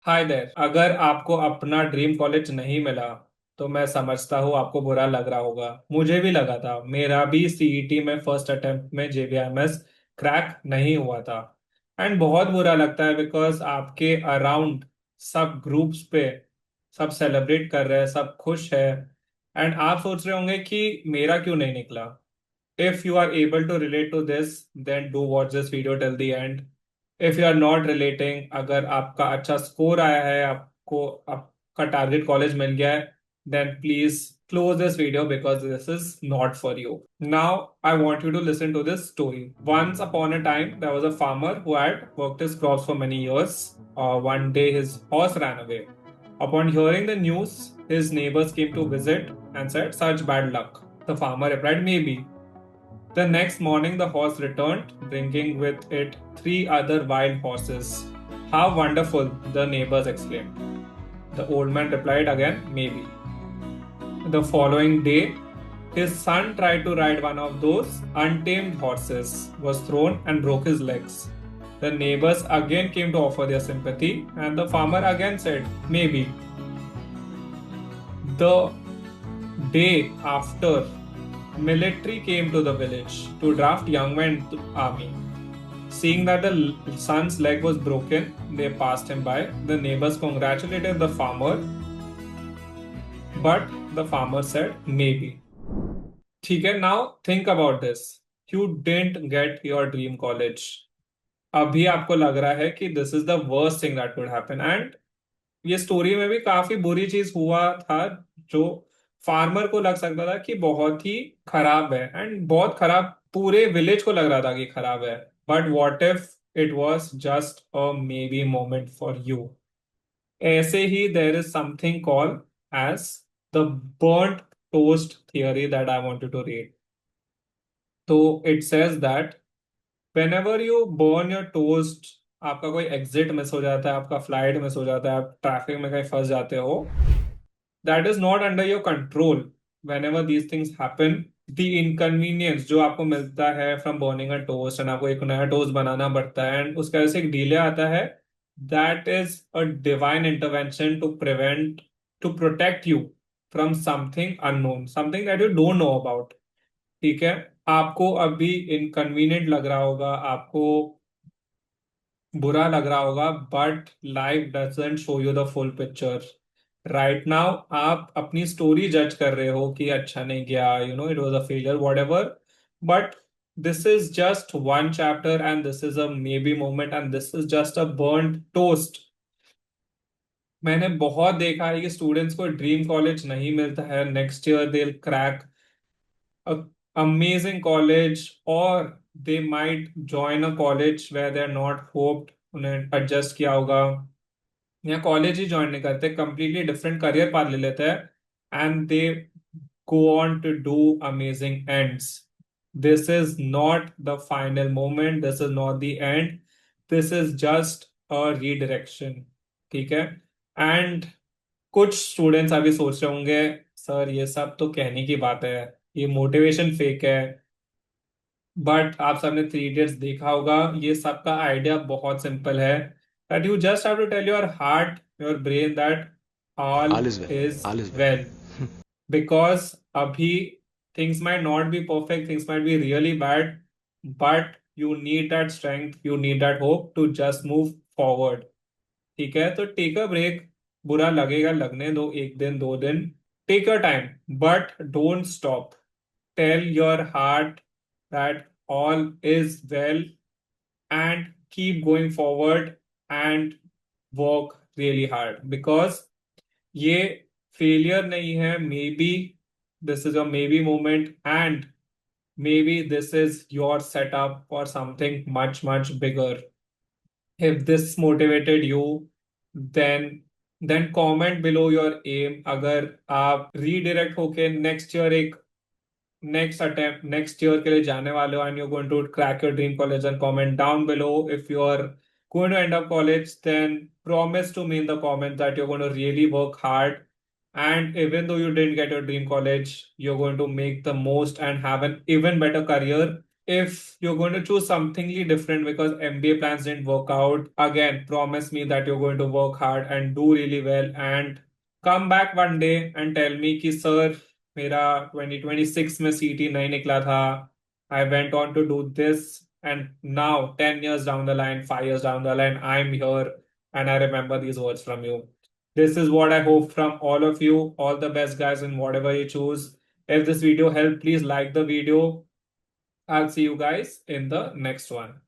Hi there. अगर आपको अपना ड्रीम कॉलेज नहीं मिला तो मैं समझता हूँ आपको बुरा लग रहा होगा। मुझे भी लगा था। मेरा भी सीईटी में फर्स्ट अटेम्प्ट में जेबीआईएमएस क्रैक नहीं हुआ था। एंड बहुत बुरा लगता है बिकॉज आपके अराउंड सब ग्रुप्स पे सब सेलिब्रेट कर रहे हैं, सब खुश है। एंड आप सोच रहे होंगे कि मेरा क्यों नहीं निकला। If you are able to relate to this, then do watch this video till the end. If you are not relating, अगर आपका अच्छा स्कोर आया है, आपको आपका टारगेट कॉलेज मिल गया है, then please close this video because this is not for you. Now, I want you to listen to this story. Once upon a time, there was a farmer who had worked his crops for many years. One day, his horse ran away. Upon hearing the news, his neighbors came to visit and said, "Such bad luck." The farmer replied, "Maybe." The next morning, the horse returned, bringing with it three other wild horses. "How wonderful!" the neighbors exclaimed. The old man replied again, "Maybe." The following day, his son tried to ride one of those untamed horses, was thrown and broke his legs. The neighbors again came to offer their sympathy, and the farmer again said, "Maybe." The day after, military came to the village to draft young men to army. Seeing that the son's leg was broken, they passed him by. The neighbors congratulated the farmer, but the farmer said, "Maybe." ठीक है, now think about this. You didn't get your dream college. अभी आपको लग रहा है कि this is the worst thing that could happen. And ये story में भी काफी बुरी चीज हुआ था जो फार्मर को लग सकता था कि बहुत ही खराब है एंड बहुत खराब पूरे विलेज को लग रहा था कि खराब है। But what if it was just a maybe moment for you. ऐसे ही there is something called as the burnt toast theory that I want to read. तो it says that whenever you burn your toast, आपका कोई exit miss हो जाता है, आपका flight miss हो जाता है, आप ट्रैफिक में कहीं फंस जाते हो, that is not under your control. whenever these things happen, the inconvenience जो आपको मिलता है from burning a toast and आपको एक नया टोस्ट बनाना पड़ता है एंड उसका वजह से एक डिले आता है, that is a divine intervention to prevent to protect you from something unknown, something that you don't know about. ठीक है, आपको अभी इनकन्वीनियंट लग रहा होगा, आपको बुरा लग रहा होगा, but life doesn't show you the full picture. Right now आप अपनी स्टोरी जज कर रहे हो कि अच्छा नहीं गया, it was a failure what ever, but this is just one chapter and this is a maybe moment and this is just a burn toast. मैंने बहुत देखा है कि स्टूडेंट्स को ड्रीम कॉलेज नहीं मिलता है, next year they crack amazing college, or they might join a college where they're not hoped, उन्हें एडजस्ट किया होगा, या कॉलेज ही ज्वाइन नहीं करते, कंप्लीटली डिफरेंट करियर पाथ ले लेते हैं and they go on to do amazing ends. This is not the final moment, this is not the end, this is just a redirection. ठीक है, एंड कुछ students अभी सोच रहे होंगे, सर ये सब तो कहने की बात है, ये मोटिवेशन फेक है। बट आप सबने थ्री इडियट्स देखा होगा, ये सबका आइडिया बहुत सिंपल है, that you just have to tell your heart, your brain that all All is well. Is All is well. Well. Because अभी things might not be perfect, things might be really bad, but you need that strength, you need that hope to just move forward. ठीक है, तो take a break. बुरा लगेगा, लगने दो, एक दिन दो दिन, take your time, but don't stop. Tell your heart that all is well and keep going forward and work really hard, because ये failure नहीं है, maybe this is a maybe moment, and maybe this is your setup for something much much bigger. If this motivated you, then comment below your aim। अगर आप redirect होके next year एक next attempt next year के लिए जाने वाले हो and you're going to crack your dream college, and comment down below if you are going to end up college, then promise to me in the comments that you're going to really work hard, and even though you didn't get your dream college, you're going to make the most and have an even better career if you're going to choose something different because MBA plans didn't work out, again, promise me that you're going to work hard and do really well and come back one day and tell me कि sir मेरा 2026 में CT नहीं निकला था. I went on to do this and now 10 years down the line, 5 years down the line, I'm here and I remember these words from you. This is what I hope from all of you. All the best, guys, in whatever you choose. If this video helped, please like the video. I'll see you guys in the next one.